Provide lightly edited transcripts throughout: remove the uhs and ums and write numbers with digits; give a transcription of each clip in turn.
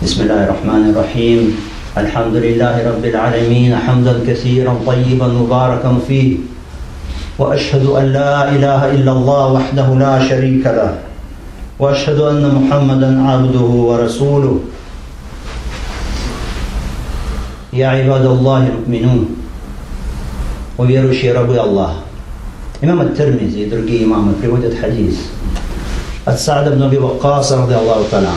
بسم الله الرحمن الرحيم الحمد لله رب العالمين حمدا كثيرا طيبا مباركا فيه وأشهد أن لا إله إلا الله وحده لا شريك له وأشهد أن محمدا عبده ورسوله يا عباد الله المؤمنون وверующие рабы Аллаха. Имам ат-Тирмизи и другие имамы приводят хадис от Са'да ибн Аби Ваккаса ради Аллаху та'аля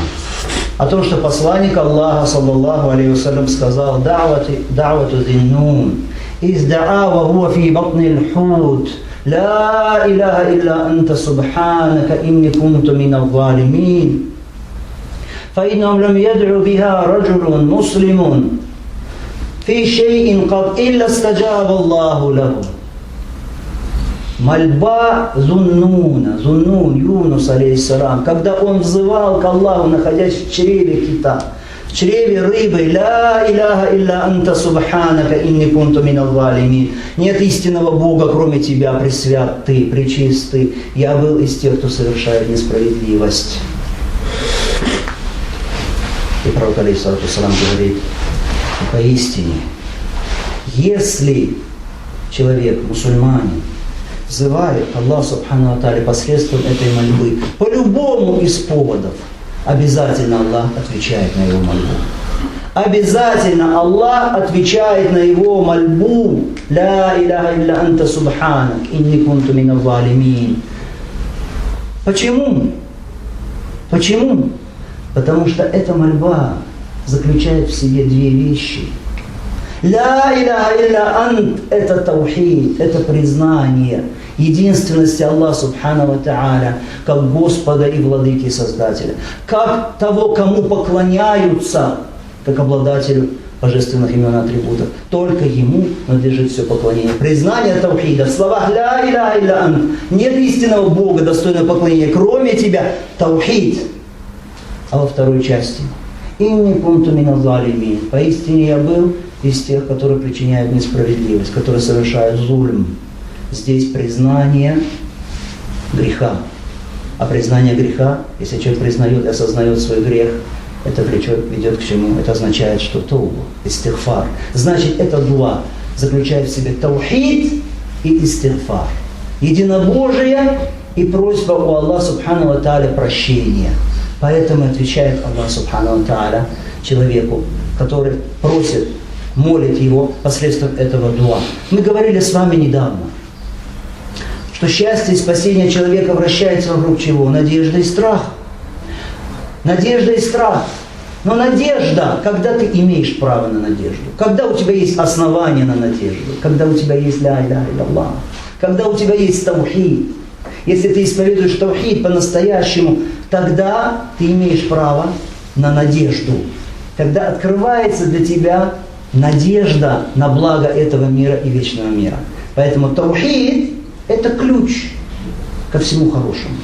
о том, что посланник Аллаха саллаллаху алейхи вассалям сказал: «Да'вату зиннун, изда'a ва хуа фи батни л-хут, ла илаха илля анта субханака инни кунту мина з-залимин, фаиннахум лам яд'у биха раджулун муслимун фи шей'ин кад илля стаджаба Аллаху лаху». Мольба Зуннун, Юнус, алейхиссалам, когда он взывал к Аллаху, находясь в чреве кита, в чреве рыбы: «Ла иляха илля анта субханака инни кунту мина з-залимин». Нет истинного Бога, кроме Тебя, пресвят Ты, пречист Ты. Я был из тех, кто совершает несправедливость. И пророк, алейхиссалам, говорит: поистине, если человек, мусульманин, взывает Аллах Субхану ва Тааля посредством этой мольбы по любому из поводов, обязательно Аллах отвечает на его мольбу. Обязательно Аллах отвечает на его мольбу: «Ла иляха илля анта субханак, инни кунту мина з-залимин». Почему? Почему? Потому что эта мольба заключает в себе две вещи. «Ла иляха илля ант» – это таухид, это признание единственности Аллаха Субхану ва Тааля как Господа и Владыки Создателя, как того, кому поклоняются, как обладателю божественных имен и атрибутов. Только Ему надлежит все поклонение. Признание таухида в словах «Ла иляха илля ант». Нет истинного Бога, достойного поклонения, кроме Тебя. Таухид. А во второй части «Инни кунту мина з-залимин». Поистине я был из тех, которые причиняют несправедливость, которые совершают зульм. Здесь признание греха. А признание греха, если человек признает и осознает свой грех, это ведет к чему? Это означает, что тоуба, истигфар. Значит, это дуа заключает в себе таухид и истигфар. Единобожие и просьба у Аллаха Субхану ва Тааля прощения. Поэтому отвечает Аллах Субхану ва Тааля человеку, который просит, молит его посредством этого дуа. Мы говорили с вами недавно, что счастье и спасение человека вращается вокруг чего? Надежда и страх. Надежда и страх. Но надежда, когда ты имеешь право на надежду, когда у тебя есть основания на надежду, когда у тебя есть ля иляха илля, когда у тебя есть таухид. Если ты исповедуешь таухид по-настоящему, тогда ты имеешь право на надежду. Когда открывается для тебя надежда на благо этого мира и вечного мира. Поэтому таухид – это ключ ко всему хорошему,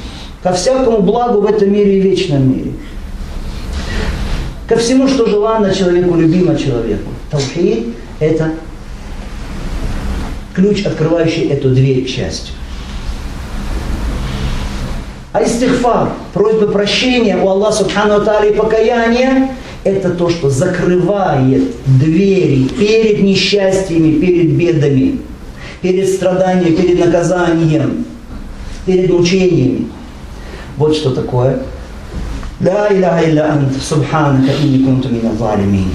ко всякому благу в этом мире и вечном мире, ко всему, что желанно человеку, любимо человеку. Таухид – это ключ, открывающий эту дверь к счастью. А истигфар, просьба прощения у Аллаха Субхану ва Тааля и покаяние – это то, что закрывает двери перед несчастьями, перед бедами, перед страданием, перед наказанием, перед мучениями. Вот что такое «Ла иляха илля ант, субханака инни кунту мина з-залимин».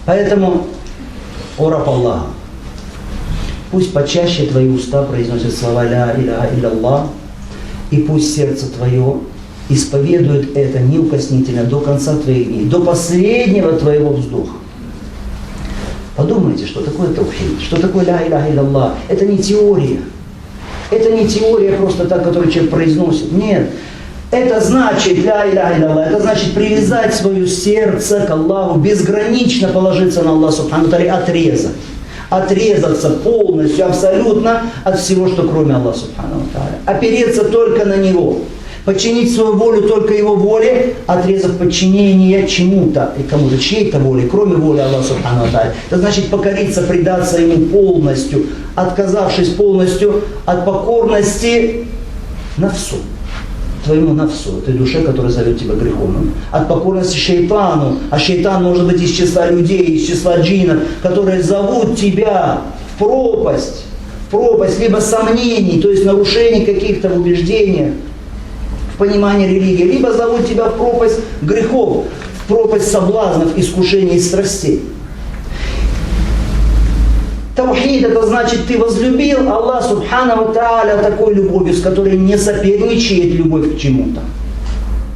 Поэтому, о раб Аллаха, пусть почаще твои уста произносят слова «Ля иляха илля», и пусть сердце твое исповедует это неукоснительно до конца твоих дней, до последнего твоего вздоха. Подумайте, что такое таухид, что такое ля иляха илля. Это не теория. Это не теория просто так, которую человек произносит. Нет. Это значит ля иляха илля. Это значит привязать свое сердце к Аллаху, безгранично положиться на Аллаха Субхану ва Тааля, отрезать. Отрезаться полностью, абсолютно от всего, что кроме Аллаха Субхану ва Тааля. Опереться только на Него. Подчинить свою волю только Его воле, отрезав подчинение чему-то и кому-то, чьей-то воле, кроме воли Аллаха Субхану ва Тааля. Это значит покориться, предаться Ему полностью, отказавшись полностью от покорности нафсу, твоему нафсу, этой душе, которая зовет тебя грехом. От покорности шейтану, а шейтан может быть из числа людей, из числа джиннов, которые зовут тебя в пропасть либо сомнений, то есть нарушений каких-то в убеждениях, в понимании религии, либо зовут тебя в пропасть грехов, в пропасть соблазнов, искушений и страстей. Таухид — это значит, ты возлюбил Аллах Субхану ва Тааля такой любовью, с которой не соперничает любовь к чему-то.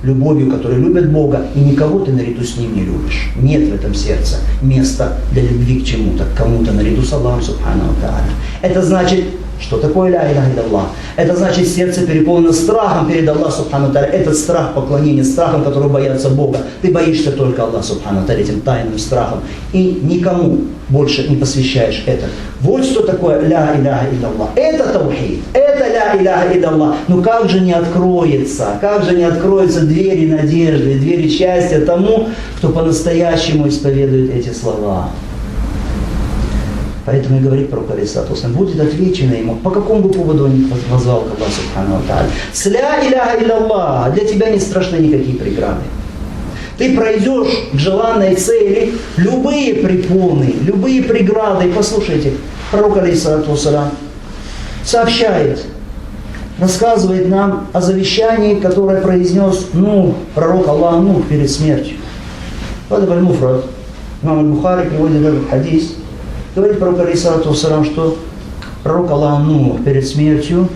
Любовью, которая любит Бога, и никого ты наряду с Ним не любишь. Нет в этом сердце места для любви к чему-то, к кому-то наряду с Аллахом Субхану ва Тааля. Это значит, что такое ля иляха илlallah? Это значит, сердце переполнено страхом перед Аллахом Субхану ва Тааля. Этот страх поклонения, страхом, которого боятся Бога. Ты боишься только Аллаха Субхану ва Тааля этим тайным страхом. И никому больше не посвящаешь это. Вот что такое ля иляха илlallah. Это таухид, это ля иляха илlallah. Но как же не откроются двери надежды, двери счастья тому, кто по-настоящему исповедует эти слова. Поэтому и говорит пророк алейхиссалату вассалям, будет отвечено ему, по какому бы поводу он не назвал к Аллаху Субхану ва Тааля. С ля иляха илlallah для тебя не страшны никакие преграды. Ты пройдешь к желанной цели любые препоны, любые преграды. И послушайте, пророк алейхиссалату вассалям сообщает, рассказывает нам о завещании, которое произнес пророк Аллаха Нух перед смертью. Вадаб аль-Муфрад, имам аль-Бухари приводит этот хадис. Говорит пророк алейхиссалату вассалям, что пророк Аллаха Нух перед смертью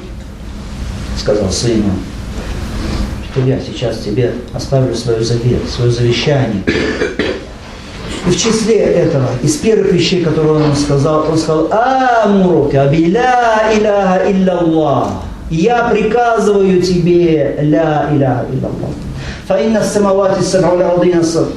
сказал сыну, что я сейчас тебе оставлю свой завет, свое завещание. И в числе этого, из первых вещей, которые он сказал, «Амурука би ля иляха илlallah». Я приказываю тебе ля иляха илlallah. Фаинна самавати саб'у ва ардина саб'у.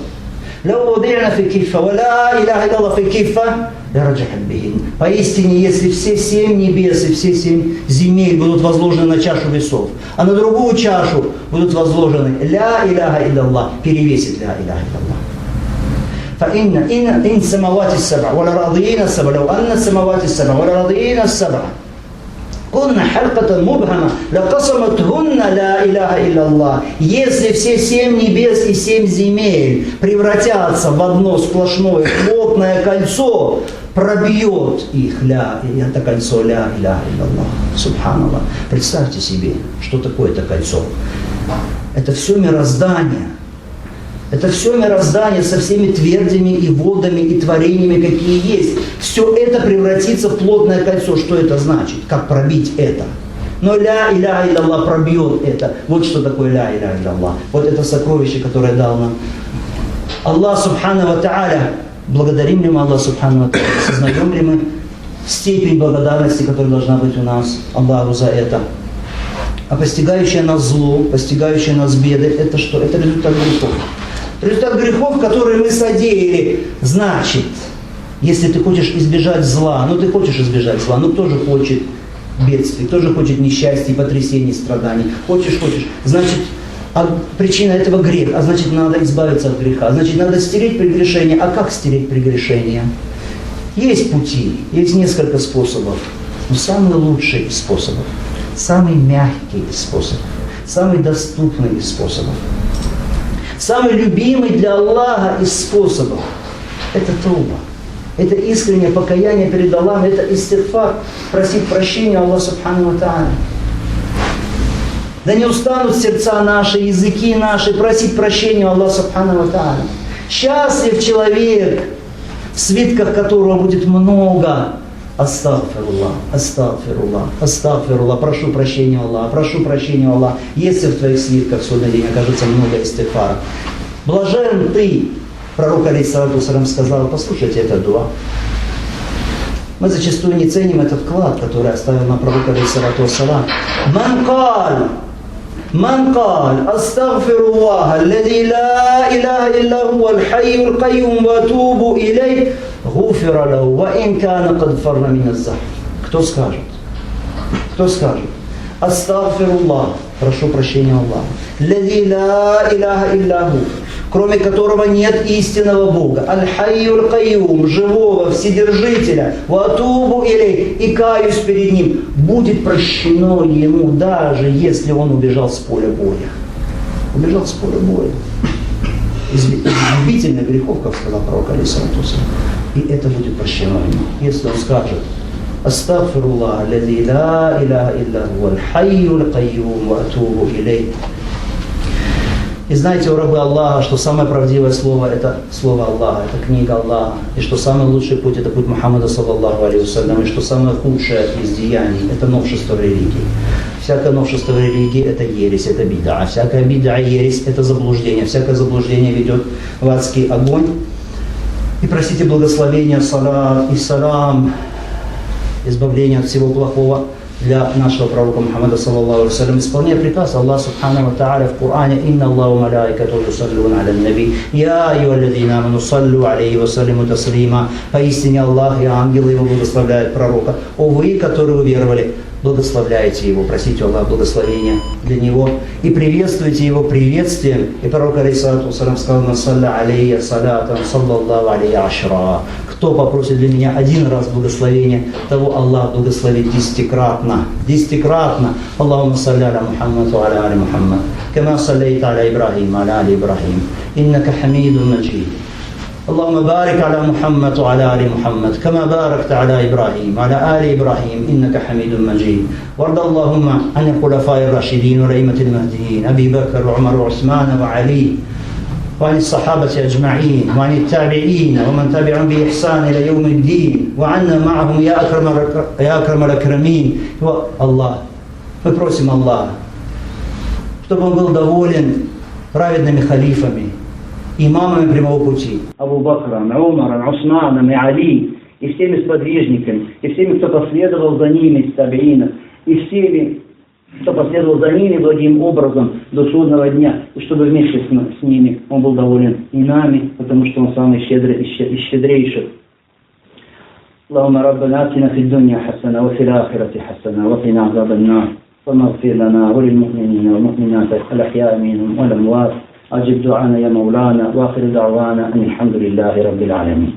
Лау вади'на фи киффа, ва ля иляха илlallah фи киффа, лараджахат бихин. Поистине, если все 7 небес и все 7 земель будут возложены на чашу весов, а на другую чашу будут возложены ля иляха илlallah, перевесит ля иляха илlallah. فإن السماوات السبع والأراضين السبع لو أن السماوات السبع والأراضين السبع كن حلقة مبهمة لقسمتهن لا إله إلا الله. Если все 7 небес и 7 земель превратятся в одно сплошное плотное кольцо, пробьет их это кольцо ля иляха илlallah. Субханаллах. Представьте себе, что такое это кольцо. Это все мироздание. Это все мироздание со всеми твердями и водами и творениями, какие есть. Все это превратится в плотное кольцо. Что это значит? Как пробить это? Но ля иляха илlallah пробьет это. Вот что такое ля иляха илlallah. Вот это сокровище, которое дал нам Аллах Субхану ва Тааля. Благодарим ли мы Аллах Субхану ва Тааля? Сознаем ли мы степень благодарности, которая должна быть у нас Аллаху за это? А постигающее нас зло, постигающее нас беды, это что? Это результат грехов. Результат грехов, которые мы содеяли. Значит, если ты хочешь избежать зла, ты хочешь избежать зла, кто же хочет бедствий, кто же хочет несчастья, потрясений, страданий. Хочешь, значит, причина этого грех, а значит, надо избавиться от греха, значит, надо стереть прегрешение. А как стереть прегрешение? Есть пути, есть несколько способов, но самый лучший из способов, самый мягкий из способов, самый доступный из способов, самый любимый для Аллаха из способов – это тауба. Это искреннее покаяние перед Аллахом, это истигфар, просить прощения Аллаха Субхану ва Тааля. Да не устанут сердца наши, языки наши просить прощения Аллаха Субхану ва Тааля. Счастлив человек, в свитках которого будет много астагфируллах, астагфируллах, астагфируллах, прошу прощения Аллаха, прошу прощения Аллаха. Если в твоих свитках в судный день окажется много истигфара. Блажен ты, пророк алейхиссалату вассалям сказал, послушайте это дуа. Мы зачастую не ценим этот вклад, который оставил нам пророк алейхиссалату вассалям. من قال أستغفر الله الذي لا إله إلا هو الحي القيوم وأتوب إليه غفر له وإن كان قد فر من الزحف. Кто скажет? Астагфируллах, прошу прощения Аллаха. Лади ла иляха илляху, кроме которого нет истинного Бога. Аль-Хайюль Кайюм, живого, вседержителя, ва атубу илей, и каюсь перед ним. Будет прощено ему, даже если он убежал с поля боя. Убежал с поля боя. Из губительных грехов, как сказал пророк алейхиссалату вассалям. И это будет прощено ему. Если он скажет: Астагфируллах, аллази ла иляха илля хуа, аль-хайюль кайюм, ва атубу илей. И знаете, у рабы Аллаха, что самое правдивое слово – это слово Аллаха, это книга Аллаха, и что самый лучший путь – это путь Мухаммада, саллаллаху алейхи вассалям, и что самое худшее из деяний – это новшество в религии. Всякое новшество в религии – это ересь, это бид'a. Всякая бид'a и ересь – это заблуждение. Всякое заблуждение ведет в адский огонь. И просите благословения, салат и салам, избавления от всего плохого для нашего пророка Мухаммада, саллаллаху алейхи вассалям, исполняя приказ Аллаха субхану ва тааля в Коране: «Инна Аллаху малаикату юсаллюна аля наби, я айюаллазина аману саллю алейхи ва саллиму таслима». Поистине Аллах и ангелы его благословляют пророка. О вы, которые уверовали, благословляйте его, просите Аллаха благословения для него и приветствуйте его приветствием. И пророк алейхиссалату вассалям сказал: «Ман салля алейя салатан саллаллаху алейхи ашра». Кто попросит для меня один раз благословения, того Аллах благословит десятикратно. Десятикратно. Аллахумма салли аля Мухаммад ва аля али Мухаммад, кама саллейта аля Ибрахим ва аля али Ибрахим, иннака хамидун маджид. اللهم بارك على محمد وعلى آل محمد كما باركت على إبراهيم وعلى آل إبراهيم إنك حميد مجيد. وارض اللهم عن الخلفاء الراشدين والأئمة المهديين أبي بكر وعمر وعثمان وعلي، وعن الصحابة أجمعين، وعن التابعين ومن تبعهم بإحسان إلى يوم الدين، وعنا معهم يا أكرم الأكرمين. الله, мы просим Аллаха, чтобы Он был доволен праведными халифами, имамами прямого пути, Абу Бакром, Умаром, Усманом и Али, и всеми сподвижниками, и всеми, кто последовал за ними из табиинов, и всеми, кто последовал за ними благим образом до судного дня, и чтобы вместе с ними Он был доволен и нами, потому что Он самый щедрый и щедрейший. اللهم ربنا آتنا في الدنيا حسنة وفي الآخرة حسنة وقنا عذاب النار واغفر لنا وللمؤمنين والمؤمنات الأحياء منهم والأموات. أجب دعانا يا مولانا، وآخر دعوانا أن الحمد لله رب العالمين.